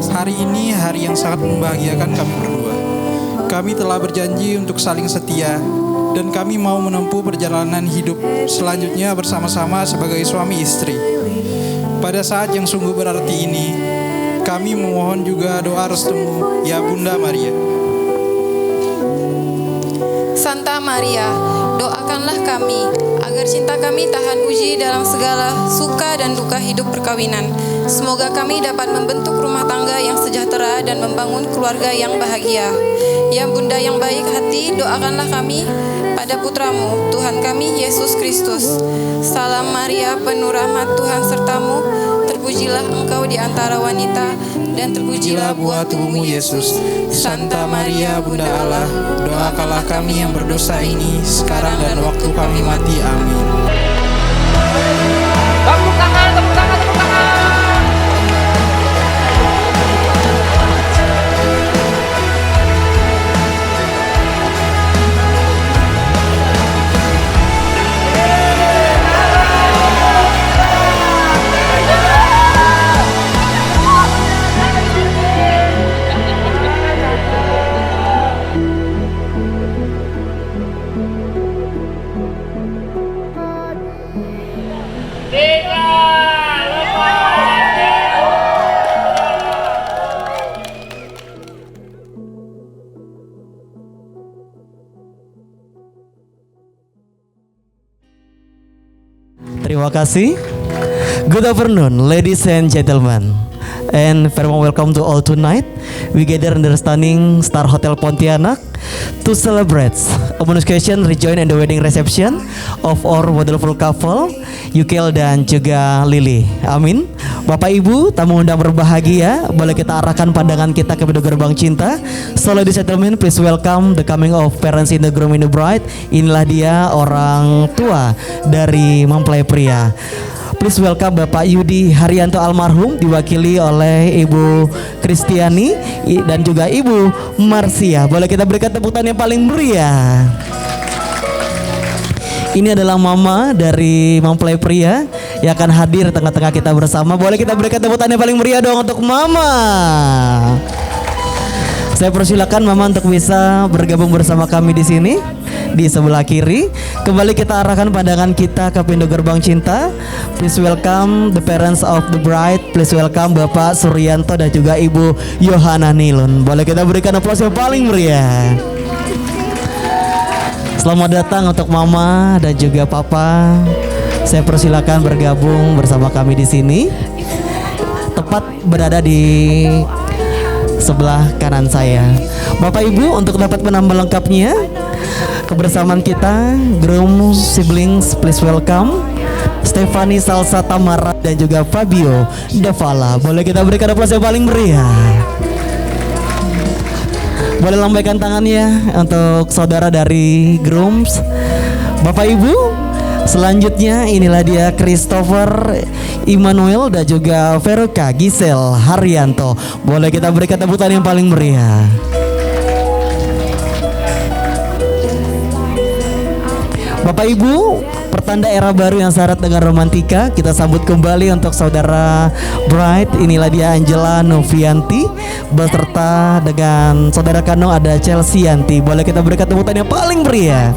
hari ini hari yang sangat membahagiakan kami berdua. Kami telah berjanji untuk saling setia, dan kami mau menempuh perjalanan hidup selanjutnya bersama-sama sebagai suami istri. Pada saat yang sungguh berarti ini, kami memohon juga doa restumu, ya Bunda Maria. Santa Maria, doakanlah kami agar cinta kami tahan uji dalam segala suka dan duka hidup perkawinan. Semoga kami dapat membentuk rumah tangga yang sejahtera dan membangun keluarga yang bahagia. Ya Bunda yang baik hati, doakanlah kami pada putramu, Tuhan kami Yesus Kristus. Salam Maria, penuh rahmat, Tuhan sertamu. Terpujilah engkau di antara wanita, dan terpujilah buah tubuhmu Yesus. Santa Maria, Bunda Allah, doakanlah kami yang berdosa ini sekarang dan waktu kami mati. Amin. Tepuk tangan, tepuk tangan, tepuk tangan. Terima kasih. Good afternoon, ladies and gentlemen, and very warm welcome to all tonight. We gather in the stunning Star Hotel Pontianak to celebrate a bonus occasion rejoin and the wedding reception of our wonderful couple, Yukel dan juga Lily. Amin. Bapak Ibu, tamu undang berbahagia, boleh kita arahkan pandangan kita ke pintu gerbang cinta. So ladies and gentlemen, please welcome the coming of parents in the groom and the bride. Inilah dia orang tua dari mempelai pria. Please welcome Bapak Yudi Haryanto almarhum, diwakili oleh Ibu Kristiani dan juga Ibu Marsia. Boleh kita berikan tepuk tangan yang paling meriah. Ini adalah mama dari mempelai pria yang akan hadir tengah-tengah kita bersama. Boleh kita berikan tepuk tangan yang paling meriah dong untuk mama. Saya persilakan mama untuk bisa bergabung bersama kami di sini. Di sebelah kiri, kembali kita arahkan pandangan kita ke pintu gerbang cinta. Please welcome the parents of the bride. Please welcome Bapak Suryanto dan juga Ibu Yohana Nilun. Boleh kita berikan aplaus yang paling meriah. Selamat datang untuk mama dan juga papa. Saya persilakan bergabung bersama kami di sini. Tepat berada di sebelah kanan saya. Bapak Ibu, untuk dapat menambah lengkapnya kebersamaan kita, groom siblings, please welcome Stefani Salsa Tamara dan juga Fabio Davala. Boleh kita berikan aplaus yang paling meriah. Boleh lambaikan tangannya untuk saudara dari grooms. Bapak Ibu, selanjutnya inilah dia Christopher Immanuel dan juga Veroka Gisel Haryanto. Boleh kita berikan tepuk tangan yang paling meriah. Bapak Ibu, pertanda era baru yang syarat dengan romantika. Kita sambut kembali untuk saudara bride. Inilah dia Angela Novianti beserta dengan saudara kandung ada Chelsea Yanti. Boleh kita berikan tepuk tangan yang paling meriah.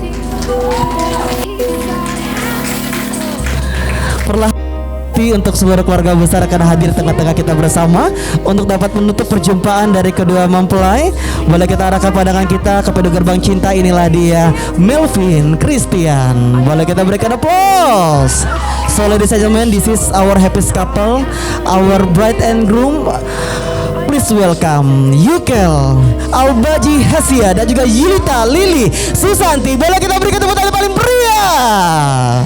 Untuk seluruh keluarga besar akan hadir tengah-tengah kita bersama untuk dapat menutup perjumpaan dari kedua mempelai. Boleh kita arahkan pandangan kita ke pintu gerbang cinta. Inilah dia Melvin Christian. Boleh kita berikan applause. So ladies and gentlemen, this is our happiest couple, our bride and groom. Please welcome Yukel Albaji Harsia dan juga Yulita Lili Susanti. Boleh kita berikan tepuk tangan paling meriah.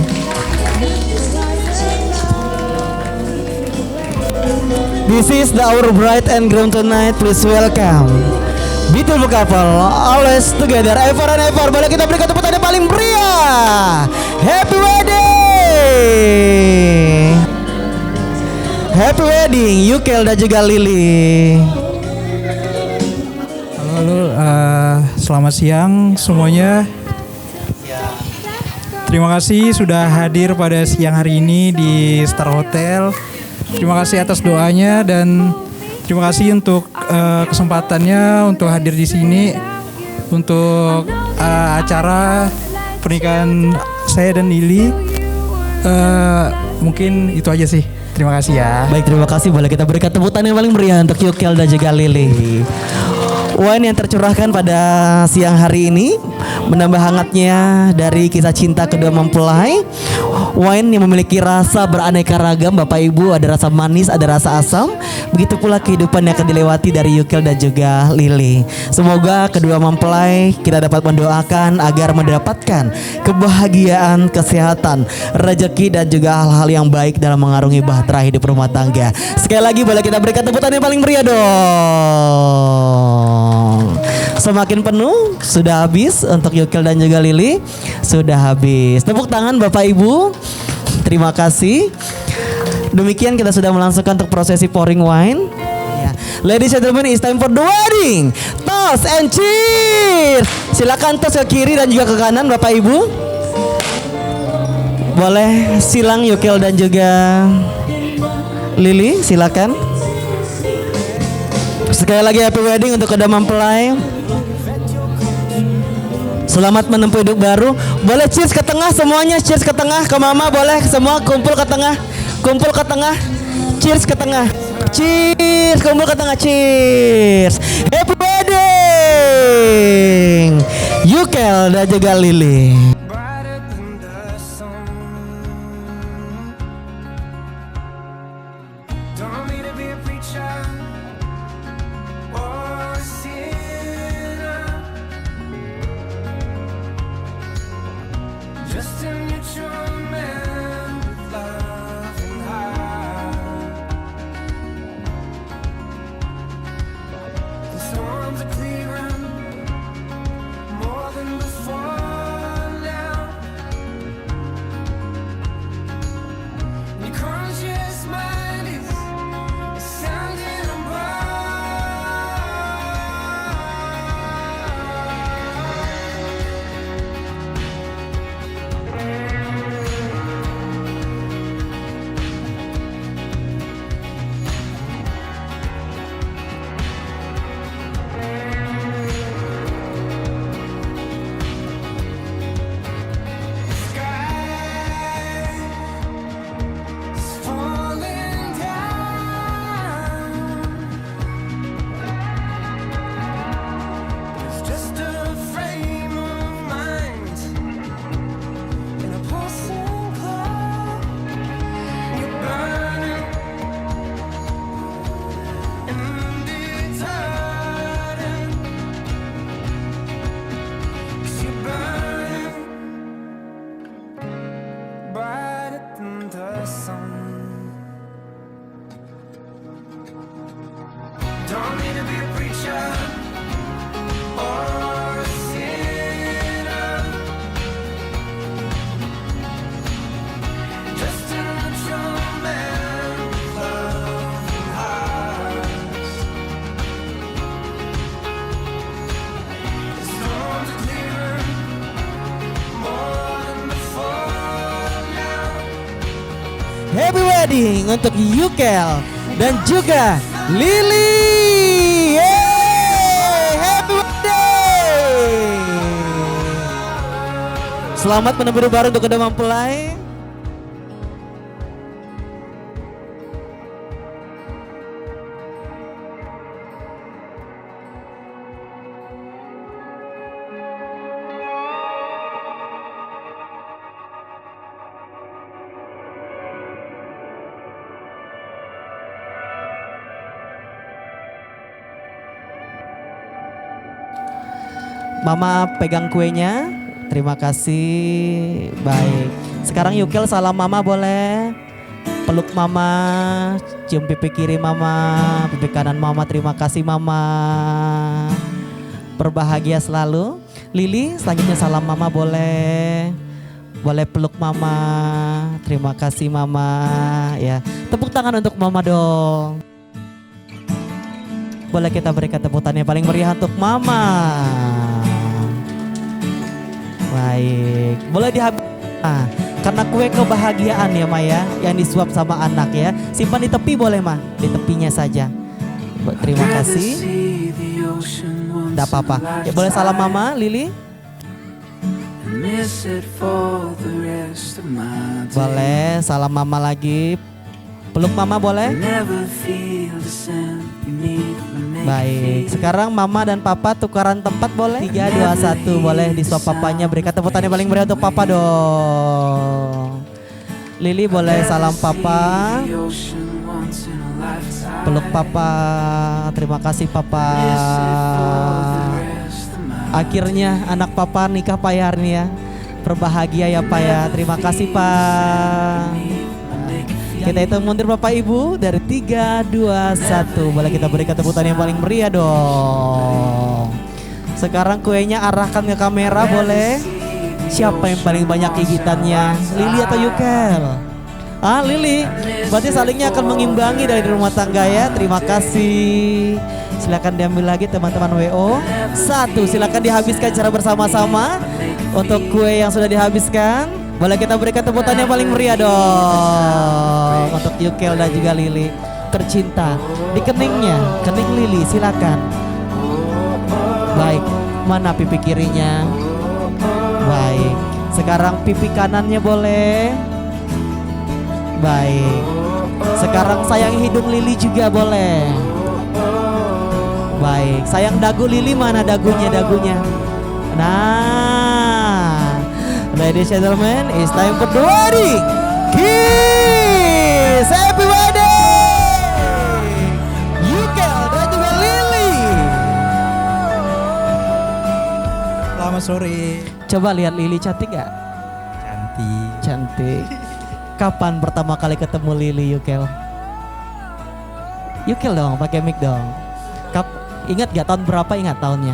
This is our bride and groom tonight. Please welcome beautiful couple, always together, ever and ever. Boleh kita berikan tepuk tangan paling meriah. Happy wedding, happy wedding, Yukel dan juga Lili. Halo, selamat siang semuanya. Terima kasih sudah hadir pada siang hari ini di Star Hotel. Terima kasih atas doanya dan terima kasih untuk kesempatannya untuk hadir di sini untuk acara pernikahan saya dan Lili. Mungkin itu aja sih. Terima kasih ya. Baik, terima kasih. Boleh kita berikan tepuk tangan yang paling meriah untuk Yukel dan juga Lili. Wine yang tercurahkan pada siang hari ini menambah hangatnya dari kisah cinta kedua mempelai. Wine yang memiliki rasa beraneka ragam, Bapak Ibu. Ada rasa manis, ada rasa asam. Begitu pula kehidupan yang akan dilewati dari Yukel dan juga Lili. Semoga kedua mempelai kita dapat mendoakan agar mendapatkan kebahagiaan, kesehatan, rezeki dan juga hal-hal yang baik dalam mengarungi bahtera hidup rumah tangga. Sekali lagi boleh kita berikan tepuk tangan yang paling meriah dong. Semakin penuh, sudah habis untuk Yukel dan juga Lili. Sudah habis. Tepuk tangan Bapak Ibu. Terima kasih. Demikian kita sudah melangsungkan untuk prosesi pouring wine. Ladies and gentlemen, it's time for the wedding. Toast and cheers. Silakan toast ke kiri dan juga ke kanan Bapak Ibu. Boleh silang Yukel dan juga Lili, silakan. Sekali lagi happy wedding untuk kedua mempelai. Selamat menempuh hidup baru. Boleh cheers ke tengah semuanya, cheers ke tengah, ke mama boleh semua kumpul ke tengah. Kumpul ke tengah. Cheers ke tengah. Cheers, kumpul ke tengah, cheers. Happy wedding Yukel dan juga Lili. More than before now. happy wedding untuk Yukel dan juga Lily. Yeay, happy wedding. Selamat menempuh hidup baru untuk kedua mempelai. Mama pegang kuenya. Terima kasih. Baik. Sekarang Yukel salam mama boleh. Peluk mama, cium pipi kiri mama, pipi kanan mama. Terima kasih mama. Berbahagia selalu. Lily selanjutnya salam mama boleh. Boleh peluk mama. Terima kasih mama. Ya, tepuk tangan untuk mama dong. Boleh kita berikan tepuk tangan yang paling meriah untuk mama. Baik, boleh dihabis. Karena kue kebahagiaan ya Maya, yang disuap sama anak ya. Simpan di tepi boleh mah, di tepinya saja. Terima kasih. Tidak apa-apa. Ya, boleh salam mama, Lily. Boleh salam mama lagi. Peluk mama boleh. Baik, sekarang mama dan papa tukaran tempat boleh? 3, 2, 1 boleh disuap papanya. Berikan tepuk tangan yang paling meriah untuk papa dong. Lily boleh salam papa. Peluk papa. Terima kasih papa. Akhirnya anak papa nikah Pak ya hari ini ya. Berbahagia ya Pak ya. Terima kasih Pak. Kita hitung mundur Bapak Ibu dari 3, 2, 1. Boleh kita berikan tepuk tangan yang paling meriah dong. Sekarang kuenya arahkan ke kamera boleh. Siapa yang paling banyak gigitannya? Lily atau Yukel? Lily. Berarti salingnya akan mengimbangi dari rumah tangga ya. Terima kasih. Silakan diambil lagi teman-teman WO. 1, silakan dihabiskan secara bersama-sama. Untuk kue yang sudah dihabiskan, boleh kita berikan tepuk tangan yang paling meriah dong untuk Yukel dan juga Lily tercinta. Di keningnya, kening Lily silakan. Baik, mana pipi kirinya? Baik, sekarang pipi kanannya boleh. Baik, sekarang sayang hidung Lily juga boleh. Baik, sayang dagu Lily mana dagunya? Nah, ladies and gentlemen, it's time for the wedding. Kiss! Happy wedding! Yukel dan juga Lily. Selamat sore. Coba lihat Lily cantik gak? Cantik. Kapan pertama kali ketemu Lily Yukel? Yukel dong, pakai mic dong. Ingat gak tahun berapa? Ingat tahunnya?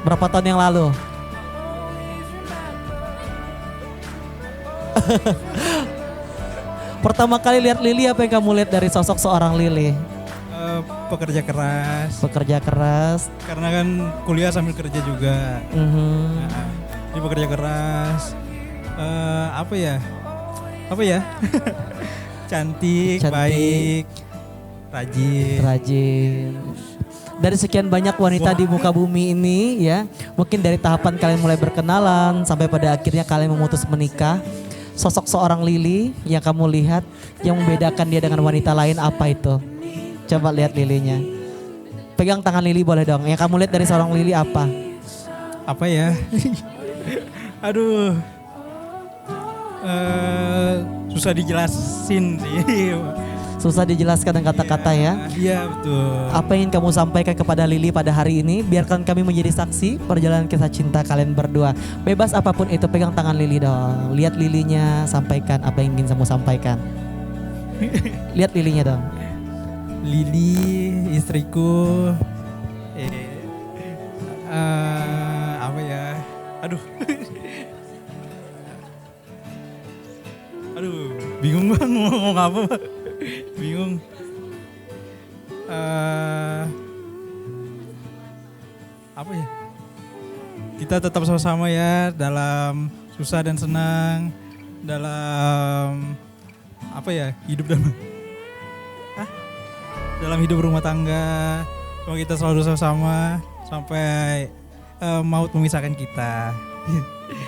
Berapa tahun yang lalu? Pertama kali lihat Lily, apa yang kamu lihat dari sosok seorang Lily? Pekerja keras. Pekerja keras. Karena kan kuliah sambil kerja juga. Ini pekerja keras. Apa ya? Cantik, baik, rajin. Dari sekian banyak wanita di muka bumi ini ya, mungkin dari tahapan kalian mulai berkenalan sampai pada akhirnya kalian memutus menikah. Sosok seorang Lily yang kamu lihat yang membedakan dia dengan wanita lain apa itu? Coba lihat Lilynya. Pegang tangan Lily boleh dong. Yang kamu lihat dari seorang Lily apa? Apa ya? Aduh. Susah dijelasin sih. Susah dijelaskan dengan kata-kata ya. Iya betul. Apa yang ingin kamu sampaikan kepada Lily pada hari ini? Biarkan kami menjadi saksi perjalanan kisah cinta kalian berdua. Bebas apapun itu, pegang tangan Lily dong. Lihat Lilynya, sampaikan apa yang ingin kamu sampaikan. Lihat Lilynya dong. Lily istriku. Apa ya? Aduh. Aduh, bingung banget mau ngomong apa. Bingung. Apa ya? Kita tetap sama-sama ya dalam susah dan senang. dalam apa ya, dalam hidup rumah tangga. Semoga kita selalu sama-sama sampai maut memisahkan kita.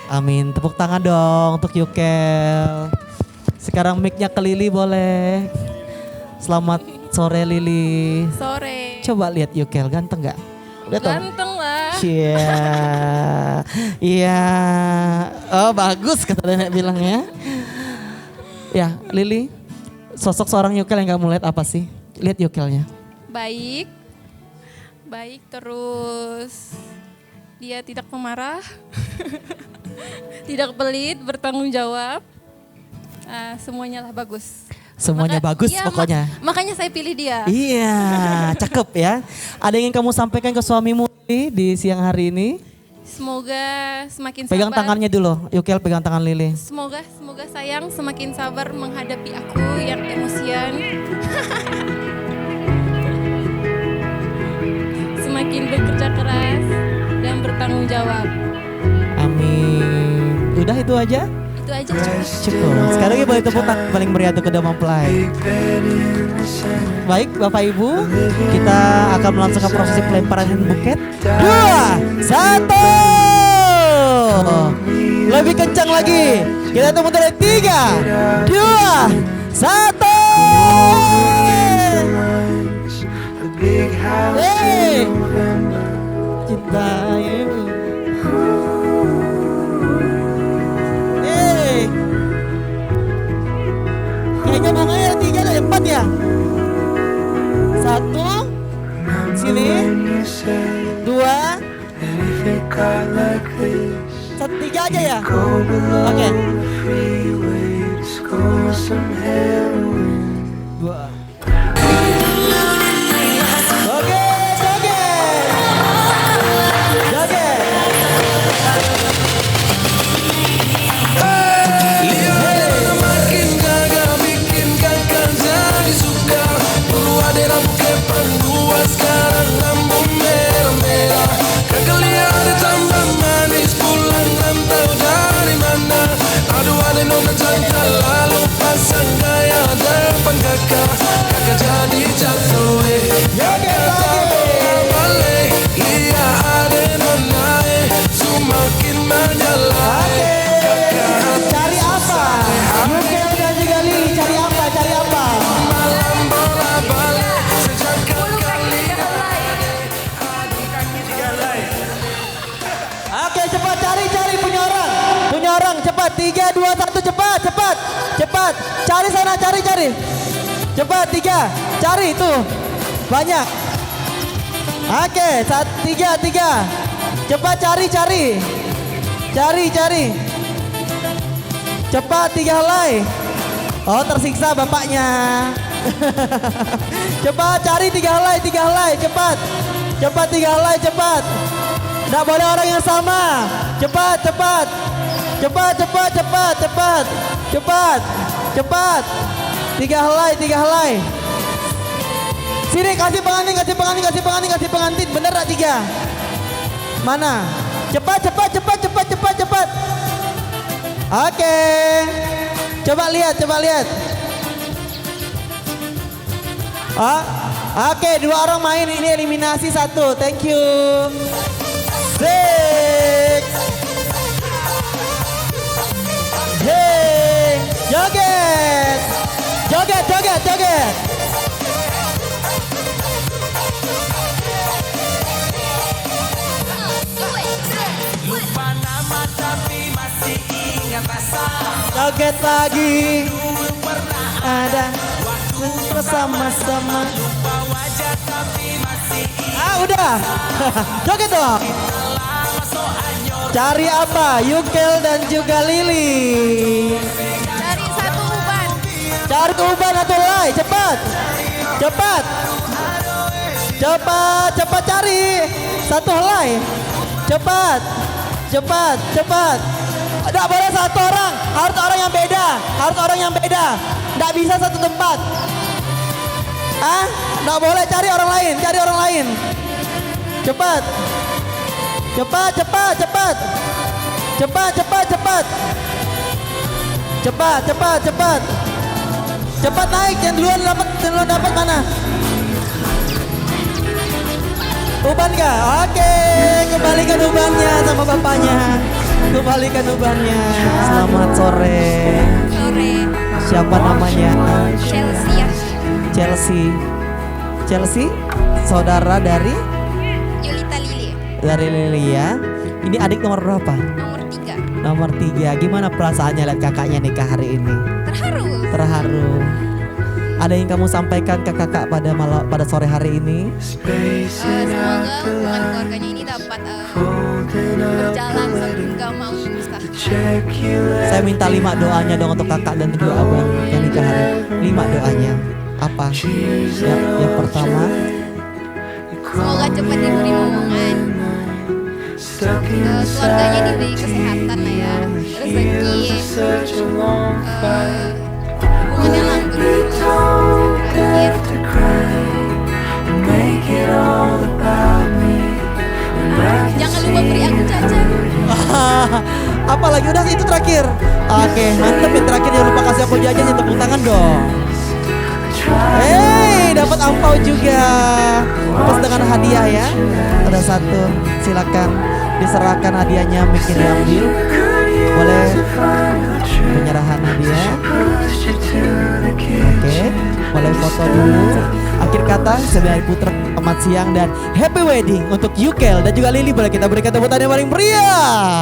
Amin. Tepuk tangan dong untuk Yukel. Sekarang mic-nya ke Lili boleh. Selamat sore Lili. Sore. Coba lihat Yukel, ganteng gak? Lihat dong. Ganteng lah. Iya. Iya. Oh bagus kata nenek bilang ya. Ya Lili, sosok seorang Yukel yang kamu lihat apa sih? Lihat Yukelnya. Baik. Baik terus dia tidak pemarah. Tidak pelit, bertanggung jawab. Semuanya lah bagus. Semuanya bagus iya, pokoknya. Makanya saya pilih dia. Iya, cakep ya. Ada yang ingin kamu sampaikan ke suamimu di siang hari ini? Semoga semakin Pegang sabar. tangannya dulu, Yukel pegang tangan Lili. Semoga sayang semakin sabar menghadapi aku yang emosian. Semakin bekerja keras dan bertanggung jawab. Amin. Udah itu aja? Itu aja Cukup. Sekarang kita boleh tepuk tangan paling meriah untuk kedua mempelai. Baik Bapak Ibu, kita akan melangsungkan prosesi pelemparan buket. 2, 1. Lebih kencang lagi. Kita tunggu dari 3, 2, 1. Hey, cinta ibu. Hey, kayaknya bunganya ada 3 ada 4 ya. 1, sini, 2, 1, 3 aja ya. Oke. 2. Cari apa? Yukel dan juga Lili cari apa? Cari apa? Oke cepat cari punya orang cepat 3, 2, 1 cepat cari sana cari cepat 3 cari itu banyak. Oke 3 cepat cari cepat 3 helai. Oh tersiksa bapaknya. Cepat cari 3 helai cepat 3 helai cepat. Nggak boleh orang yang sama. Cepat 3 helai. Sini kasih pengantin. Bener gak 3? Mana? Cepat. Oke. Coba lihat. Oke, 2 orang main, ini eliminasi 1. Thank you. Sik. Hey, joget. Lupa nama tapi masih ingat rasa. Joget lagi. Ada bersama-sama. Lupa wajah tapi masih Udah. Joget dong. Cari apa? Yukel dan juga Lili. Cari 1 uban. Cari uban atau helai, cepat cari 1 helai. Cepat. Tidak boleh 1 orang, harus orang yang beda. Tidak bisa 1 tempat. Tidak boleh, cari orang lain. Cepat. Cepat, cepat, cepat. Cepat naik, yang duluan dapat mana? Uban kah? Oke, kembalikan ubannya sama bapaknya. Kembalikan ubannya. Selamat sore. Sore. Siapa namanya? Chelsea ya. Chelsea, saudara dari? Yulita Lili. Dari Lili ya. Ini adik nomor berapa? Nomor 3. Nomor 3. Gimana perasaannya lihat kakaknya nikah hari ini? Terharu. Ada yang kamu sampaikan ke kakak pada sore hari ini? Semoga hubungan keluarganya ini dapat berjalan sampai mau susah. Saya minta 5 doanya dong untuk kakak dan kedua abang yang nikah hari. 5 doanya. Apa? Yang pertama, semoga cepat diberi momongan. Keluarganya diberi kesehatan lah ya, rezeki, hubungannya langgeng. Jangan lupa beri aku jajan. apalagi udah itu terakhir. Oke, mantep yang terakhir, jangan lupa kasih aku jajan, tepuk tangan dong. Dapat ampau juga. Plus dengan hadiah ya. Ada satu, silakan diserahkan hadiahnya, mungkin diambil. Boleh penyerahan hadiah. Oke, boleh foto dulu. Akhir kata, sebagai putra selamat siang dan happy wedding untuk Yukel dan juga Lili. Boleh kita berikan tepuk tangan yang paling meriah.